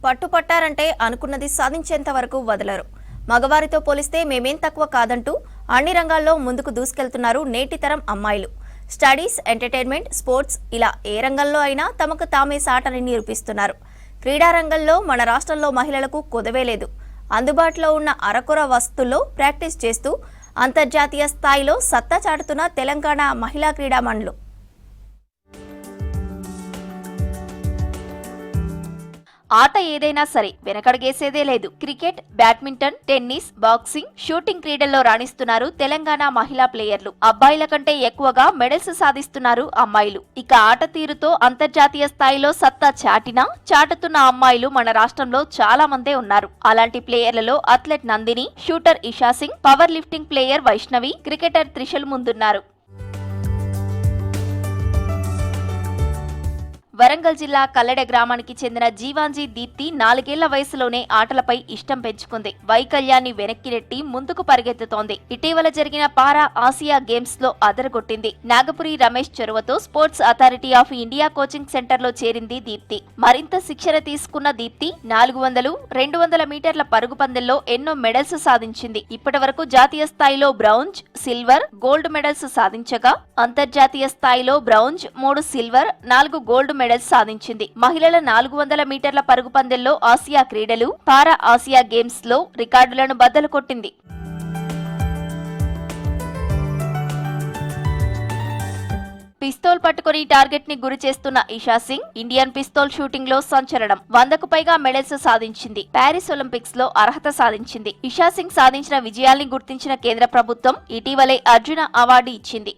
పట్టుపట్టారంటే అనుకున్నది సాధించేంత వరకు వదలరు. మగవారితో పోలిస్తే మేమేం తక్కువ కాదంటూ అన్ని రంగాల్లో ముందుకు దూసుకెళ్తున్నారు నేటి తరం అమ్మాయిలు. స్టడీస్, ఎంటర్టైన్మెంట్, స్పోర్ట్స్ ఇలా ఏ రంగంలో అయినా తమకు తామే సాటని నిరూపిస్తున్నారు. క్రీడా రంగంలో మన రాష్ట్రంలో మహిళలకు కొదవే లేదు. అందుబాటులో ఉన్న అరకొర వస్తువుల్లో ప్రాక్టీస్ చేస్తూ అంతర్జాతీయ స్థాయిలో సత్తా చాటుతున్న తెలంగాణ మహిళా క్రీడామణులు. ఆట ఏదైనా సరే వెనకడుగేసేదే లేదు. Cricket, badminton, tennis, boxing, shooting క్రీడల్లో రాణిస్తున్నారు తెలంగాణ మహిళా ప్లేయర్లు. అబ్బాయిల కంటే ఎక్కువగా మెడల్స్ సాధిస్తున్నారు అమ్మాయిలు. ఇక ఆట తీరుతో అంతర్జాతీయ స్థాయిలో సత్తా చాటుతున్న అమ్మాయిలు మన రాష్ట్రంలో చాలా మందే ఉన్నారు. అలాంటి ప్లేయర్లలో athlete Nandini, shooter Isha Singh, power lifting player Vaishnavi, cricketer Trishal ముందున్నారు. వరంగల్ జిల్లా కల్లెడ గ్రామానికి చెందిన జీవాంజీ దీప్తి 4 ఏళ్ల వయసులోనే ఆటలపై ఇష్టం పెంచుకుంది. వైకల్యాన్ని వెనక్కి నెట్టి ముందుకు పరిగెత్తుతోంది. ఇటీవల జరిగిన పారా ఆసియా గేమ్స్ లో అదరగొట్టింది. నాగపురి రమేష్ చొరవతో sports authority of India coaching centre లో చేరింది దీప్తి. మరింత శిక్షణ తీసుకున్న దీప్తి 400, 200 మీటర్ల పరుగు పందెంలో ఎన్నో మెడల్స్ సాధించింది. ఇప్పటి వరకు జాతీయ స్థాయిలో బ్రౌంజ్, సిల్వర్, గోల్డ్ మెడల్స్ సాధించగా అంతర్జాతీయ స్థాయిలో బ్రౌంజ్, 3 సిల్వర్, 4 గోల్డ్ మెడల్స్ సాధించింది. మహిళల 400 మీటర్ల పరుగు పందెంలో ఆసియా క్రీడలు, పారా ఆసియా గేమ్స్ లో రికార్డులను బద్దలు కొట్టింది. పిస్తోల్ పట్టుకుని టార్గెట్ ని గురి చేస్తున్న Isha Singh Indian pistol shooting లో సంచలనం. 100కు పైగా మెడల్స్ సాధించింది. ప్యారిస్ ఒలింపిక్స్ లో అర్హత సాధించింది. ఇషా సింగ్ సాధించిన విజయాల్ని గుర్తించిన కేంద్ర ప్రభుత్వం ఇటీవలే అర్జున అవార్డు ఇచ్చింది.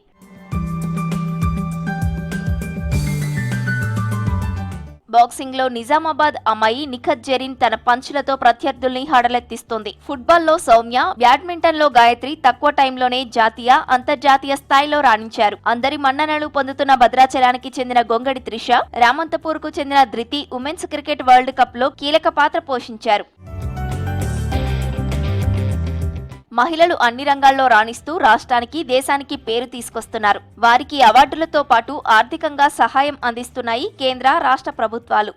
బాక్సింగ్ లో నిజామాబాద్ అమ్మాయి నిఖత్ జరీన్ తన పంచులతో ప్రత్యర్థుల్ని హడలెత్తిస్తోంది. ఫుట్బాల్ లో సౌమ్య, బ్యాడ్మింటన్ లో గాయత్రి తక్కువ టైంలోనే జాతీయ, అంతర్జాతీయ స్థాయిలో రాణించారు. అందరి మన్ననలు పొందుతున్న భద్రాచలానికి చెందిన గొంగడి త్రిష, రామంతపూర్ కు చెందిన ధృతి ఉమెన్స్ క్రికెట్ వరల్డ్ కప్ లో కీలక పాత్ర పోషించారు. మహిళలు అన్ని రంగాల్లో రాణిస్తూ రాష్ట్రానికి, దేశానికి పేరు తీసుకొస్తున్నారు. వారికి అవార్డులతో పాటు ఆర్థికంగా సహాయం అందిస్తున్నాయి కేంద్ర, రాష్ట్ర ప్రభుత్వాలు.